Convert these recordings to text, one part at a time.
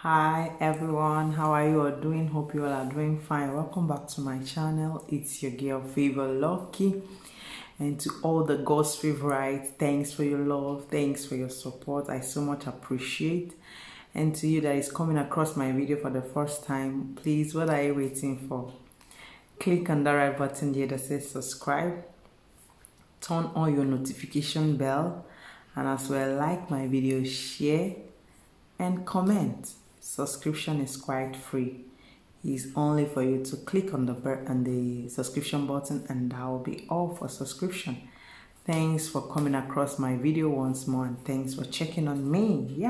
Hi everyone, how are you all doing? Hope you all are doing fine. Welcome back to my channel. It's your girl Favor Lucky, and to all the God's favorites, thanks for your love, thanks for your support. I so much appreciate. And to you that is coming across my video for the first time, please, what are you waiting for? Click on the right button here that says subscribe, turn on your notification bell, and as well like my video, share and comment. Subscription is quite free. It's only for you to click on the subscription button, and that will be all for subscription. Thanks for coming across my video once more, and thanks for checking on me.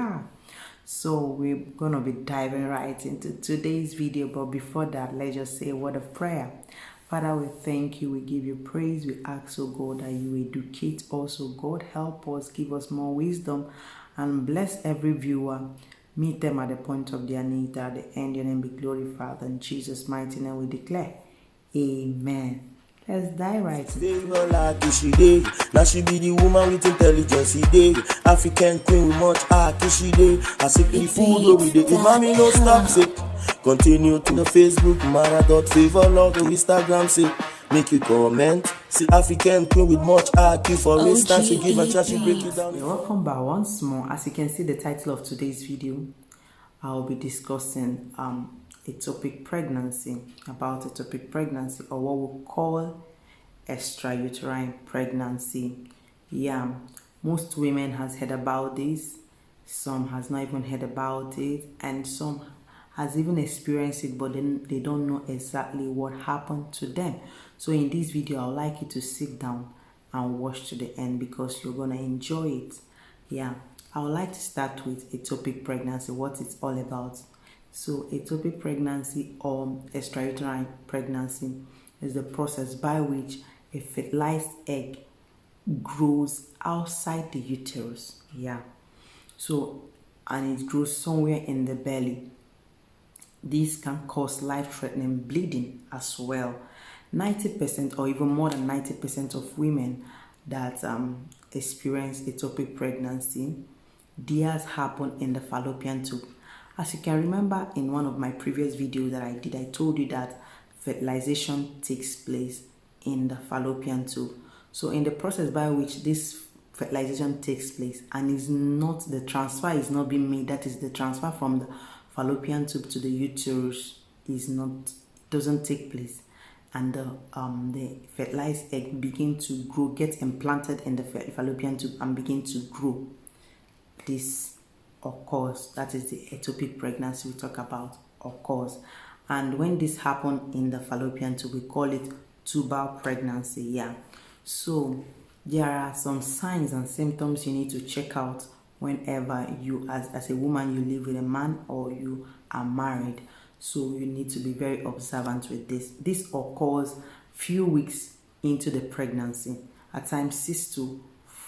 So we're gonna be diving right into today's video, but before that, let's just say a word of prayer. Father, we thank you, we give you praise, we ask, oh God, that you educate us, oh God, help us, give us more wisdom, and bless every viewer. Meet them at the point of their need, that at the end your name be glorified. In Jesus' mighty name we declare, amen. Let's dive right in. Now she be the woman with intelligence. African queen with much art. I sick the food with the mommy no stop sick. Continue to the Facebook, Mara.Favor log, Instagram say, make you comment. See African queen with much art. For instance, you give a chance, you break it down. Welcome back once more. As you can see, the title of today's video, I'll be discussing ectopic pregnancy, about ectopic pregnancy, or what we call extrauterine pregnancy. Most women has heard about this, some has not even heard about it, and some has even experienced it, but then they don't know exactly what happened to them. So in this video, I would like you to sit down and watch to the end, because you're gonna enjoy it. I would like to start with ectopic pregnancy, what it's all about. So ectopic pregnancy, or extrauterine pregnancy, is the process by which a fertilized egg grows outside the uterus. So, and it grows somewhere in the belly. This can cause life-threatening bleeding as well. 90% or even more than 90% of women that experience ectopic pregnancy, theirs happen in the fallopian tube. As you can remember, in one of my previous videos that I did, I told you that fertilization takes place in the fallopian tube. So in the process by which this fertilization takes place, and is not, the transfer is not being made, that is the transfer from the fallopian tube to the uterus doesn't take place, and the fertilized egg begin to grow, get implanted in the fallopian tube and begin to grow. This occurs, that is the ectopic pregnancy we talk about, occurs. And when this happens in the fallopian tube, we call it tubal pregnancy. So there are some signs and symptoms you need to check out whenever you, as a woman, you live with a man or you are married. So you need to be very observant with this. This occurs few weeks into the pregnancy. At times 6 to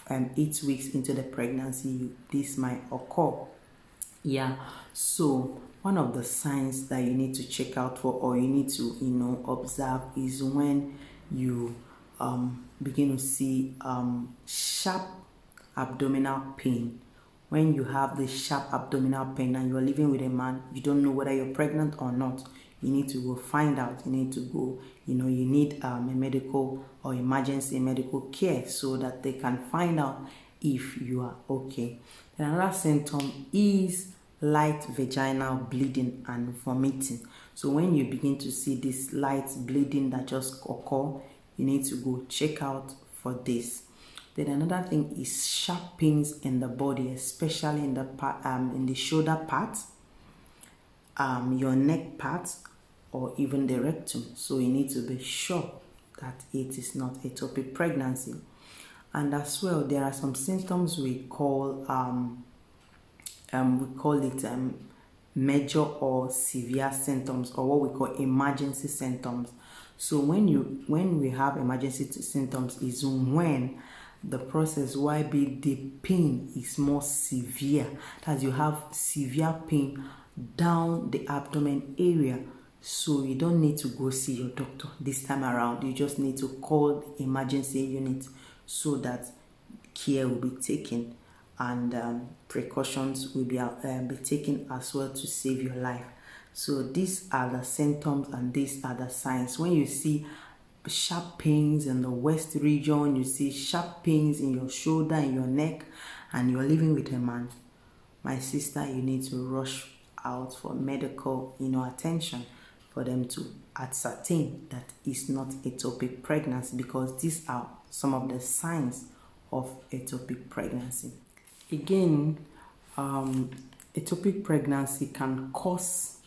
8 weeks into the pregnancy, this might occur. So one of the signs that you need to check out for, or you need to observe, is when you begin to see sharp abdominal pain. When you have the sharp abdominal pain and you are living with a man, you don't know whether you're pregnant or not, you need to go find out. You need to go, you need a medical or emergency medical care, so that they can find out if you are okay. Then another symptom is light vaginal bleeding and vomiting. So when you begin to see this light bleeding that just occur, you need to go check out for this. Then another thing is sharp pains in the body, especially in the shoulder part, your neck part, or even the rectum. So you need to be sure that it is not ectopic pregnancy. And as well, there are some symptoms we call it major or severe symptoms, or what we call emergency symptoms. So when we have emergency symptoms is when the process the pain is more severe, that you have severe pain down the abdomen area. So you don't need to go see your doctor this time around. You just need to call the emergency unit so that care will be taken. and precautions will be taken as well to save your life. So these are the symptoms and these are the signs. When you see sharp pains in the waist region, you see sharp pains in your shoulder, in your neck, and you're living with a man, my sister, you need to rush out for medical attention for them to ascertain that it's not ectopic pregnancy, because these are some of the signs of ectopic pregnancy. Again, ectopic pregnancy can cause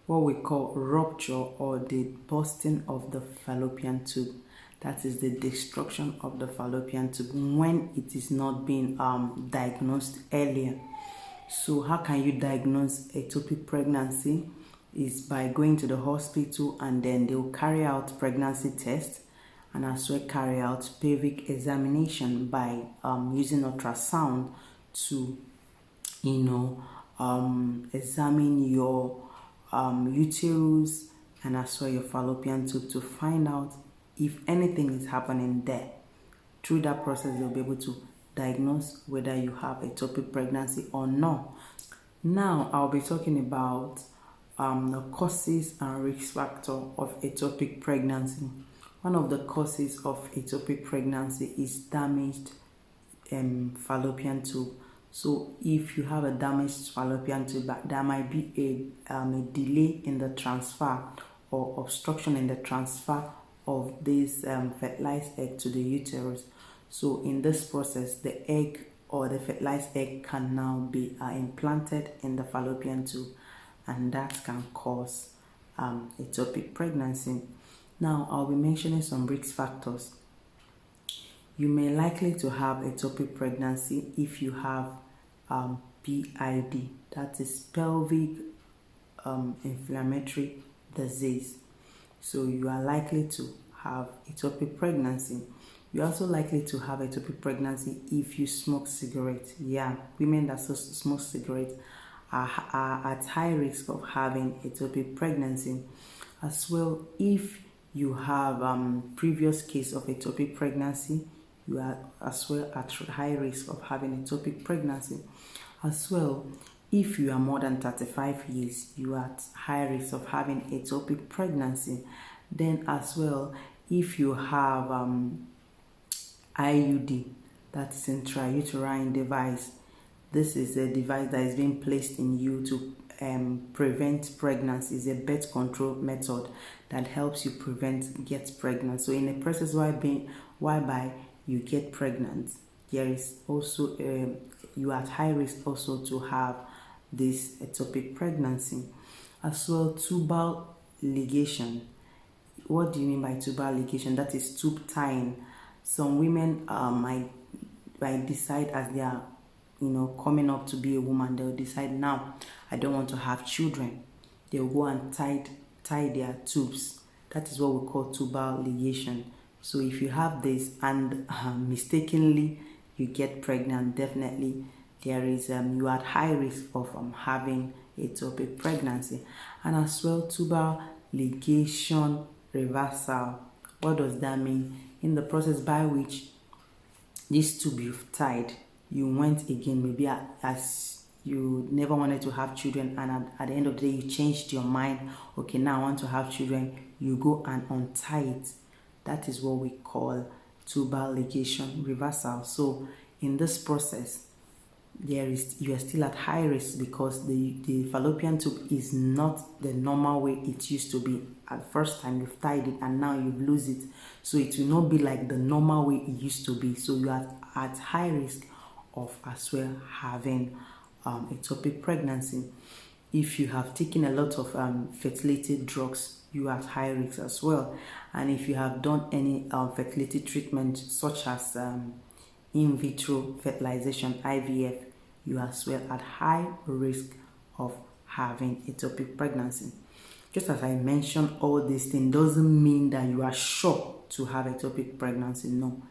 what we call rupture or the bursting of the fallopian tube. That is the destruction of the fallopian tube when it is not being diagnosed earlier. So how can you diagnose ectopic pregnancy? Is by going to the hospital, and then they will carry out pregnancy tests and as well carry out pelvic examination by using ultrasound to examine your uterus and as well your fallopian tube to find out if anything is happening there. Through that process, they'll be able to diagnose whether you have ectopic pregnancy or not. Now, I'll be talking about the causes and risk factor of ectopic pregnancy. One of the causes of ectopic pregnancy is damaged fallopian tube. So if you have a damaged fallopian tube, there might be a delay in the transfer or obstruction in the transfer of this fertilized egg to the uterus. So in this process, the egg or the fertilized egg can now be implanted in the fallopian tube, and that can cause ectopic pregnancy. Now, I'll be mentioning some risk factors. You may likely to have ectopic pregnancy if you have PID, that is pelvic inflammatory disease. So you are likely to have ectopic pregnancy. You're also likely to have ectopic pregnancy if you smoke cigarettes. Yeah, women that smoke cigarettes are at high risk of having ectopic pregnancy. As well, if you have previous case of ectopic pregnancy, you are as well at high risk of having ectopic pregnancy. As well, if you are more than 35 years, you are at high risk of having ectopic pregnancy. Then as well, if you have IUD, that is intrauterine device. This is a device that is being placed in you to prevent pregnancy. It's a birth control method that helps you get pregnant. So in a process whereby you get pregnant, there is also you are at high risk also to have this ectopic pregnancy. As well, tubal ligation. What do you mean by tubal ligation? That is tube tying. Some women might decide as they are coming up to be a woman, they'll decide, now I don't want to have children. They'll go and tie their tubes. That is what we call tubal ligation. So if you have this and mistakenly you get pregnant, definitely there is you are at high risk of having ectopic pregnancy. And as well, tubal ligation reversal. What does that mean? In the process by which this tube you've tied, you went again, maybe as you never wanted to have children, and at the end of the day you changed your mind, okay, now I want to have children, you go and untie it. That is what we call tubal ligation reversal. So in this process, you are still at high risk because the fallopian tube is not the normal way it used to be. At first time you've tied it and now you lose it, so it will not be like the normal way it used to be. So you are at high risk of as well having ectopic pregnancy. If you have taken a lot of fertility drugs, you are at high risk as well. And if you have done any fertility treatment such as in vitro fertilization, IVF, you are as well at high risk of having ectopic pregnancy. Just as I mentioned, all these things doesn't mean that you are sure to have ectopic pregnancy. No,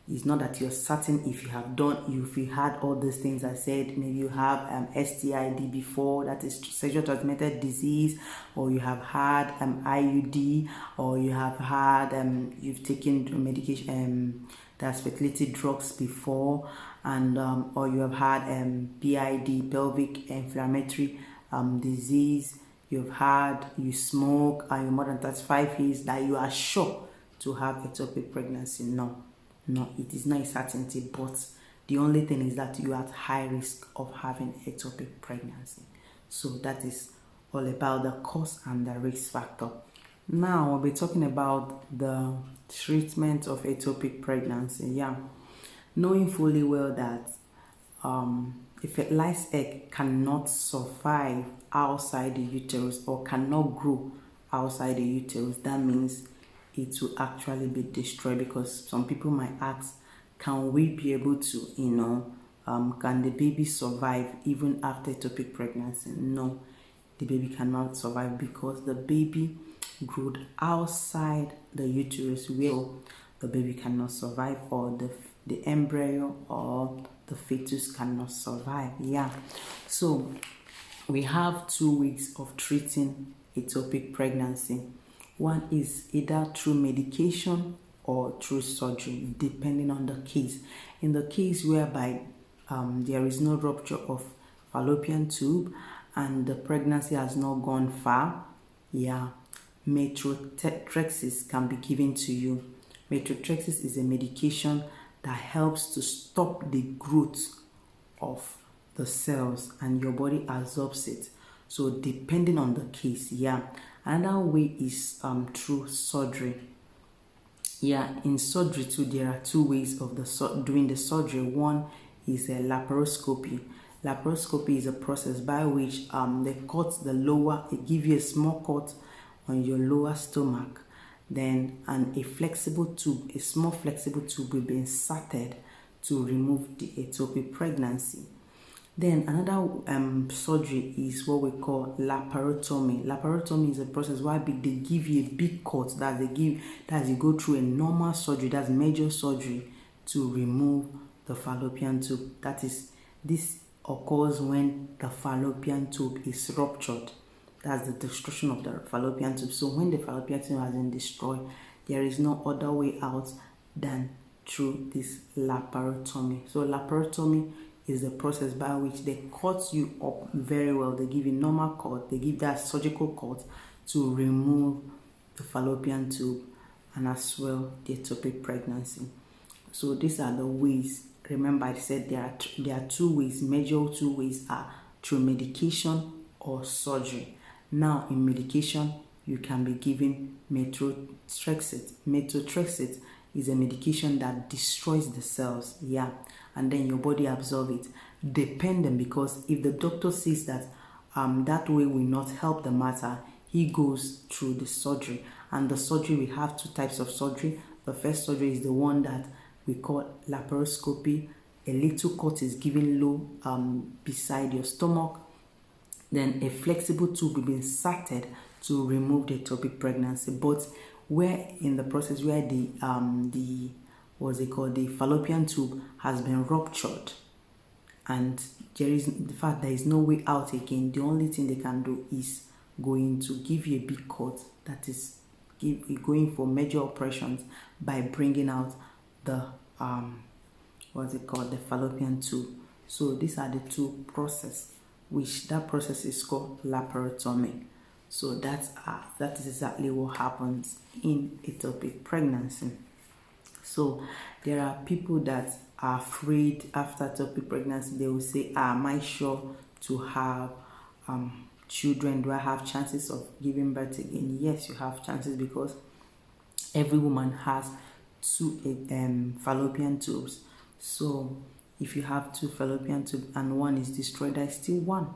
it's not that you're certain. If you had all these things I said, maybe you have STID before, that is sexual transmitted disease, or you have had IUD, or you have had you've taken medication that's fertility drugs before, and or you have had PID, pelvic inflammatory disease, you smoke, and you're more than 35 years, that you are sure to have ectopic pregnancy. No, it is not a certainty, but the only thing is that you are at high risk of having ectopic pregnancy. So that is all about the cause and the risk factor. Now we'll be talking about the treatment of ectopic pregnancy. Knowing fully well that a fertilized egg cannot survive outside the uterus or cannot grow outside the uterus, that means it will actually be destroyed. Because some people might ask, can we be able to, can the baby survive even after ectopic pregnancy? No, the baby cannot survive, because the baby grew outside the uterus, where the baby cannot survive, or the embryo or the fetus cannot survive. So we have 2 weeks of treating ectopic pregnancy. One is either through medication or through surgery, depending on the case. In the case whereby there is no rupture of fallopian tube and the pregnancy has not gone far, methotrexate can be given to you. Methotrexate is a medication that helps to stop the growth of the cells, and your body absorbs it. So depending on the case, another way is through surgery. In surgery too, there are 2 ways of doing the surgery. One is a laparoscopy. Laparoscopy is a process by which they cut the lower, they give you a small cut on your lower stomach, then a flexible tube, a small flexible tube will be inserted to remove the ectopic pregnancy. Then another surgery is what we call laparotomy. Laparotomy is a process where they give you a big cut that you go through a normal surgery, that's major surgery, to remove the fallopian tube. This occurs when the fallopian tube is ruptured. That's the destruction of the fallopian tube. So when the fallopian tube has been destroyed, there is no other way out than through this laparotomy. So laparotomy is the process by which they cut you up very well. They give you normal cut, they give that surgical cut to remove the fallopian tube and as well the ectopic pregnancy. So these are the ways. Remember, I said there are 2 ways. Major 2 ways are through medication or surgery. Now in medication, you can be given methotrexate. Methotrexate is a medication that destroys the cells, and then your body absorbs it. Dependent, because if the doctor says that that way will not help the matter, he goes through the surgery. And the surgery, we have 2 types of surgery. The first surgery is the one that we call laparoscopy. A little cut is given low beside your stomach. Then a flexible tube will be inserted to remove the ectopic pregnancy. But where in the process where the fallopian tube has been ruptured, and there is no way out again, the only thing they can do is going to give you a big cut, that is going for major operations by bringing out the the fallopian tube. So these are the 2 processes, which that process is called laparotomy. So that is exactly what happens in ectopic pregnancy. So there are people that are afraid after ectopic pregnancy. They will say, am I sure to have children? Do I have chances of giving birth again? Yes, you have chances, because every woman has 2 fallopian tubes. So if you have 2 fallopian tubes and one is destroyed, there is still one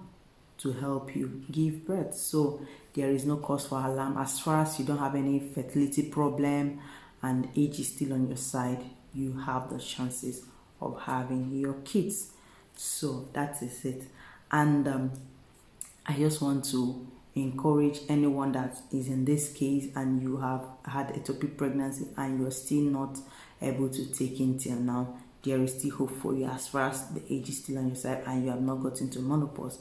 to help you give birth. So there is no cause for alarm. As far as you don't have any fertility problem and age is still on your side, you have the chances of having your kids. So that is it. And I just want to encourage anyone that is in this case and you have had ectopic pregnancy and you're still not able to take in till now, there is still hope for you. As far as the age is still on your side and you have not gotten to menopause,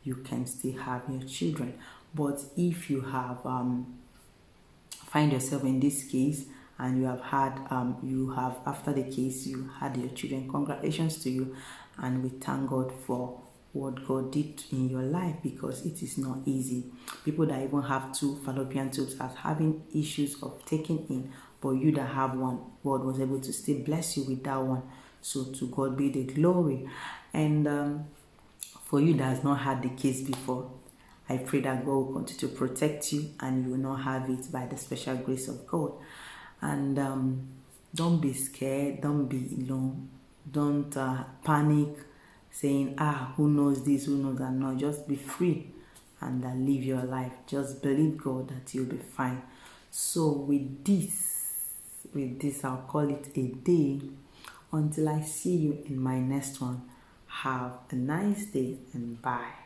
you can still have your children. But if you have find yourself in this case and you have had after the case you had your children. Congratulations to you, and we thank God for what God did in your life, because it is not easy. People that even have 2 fallopian tubes are having issues of taking in, but you that have one, God was able to still bless you with that one. So to God be the glory. And for you that has not had the case before, I pray that God will continue to protect you and you will not have it by the special grace of God. And don't be scared, don't be don't panic, saying, who knows this, who knows that. No, just be free and live your life. Just believe God that you'll be fine. So with this, I'll call it a day until I see you in my next one. Have a nice day and bye.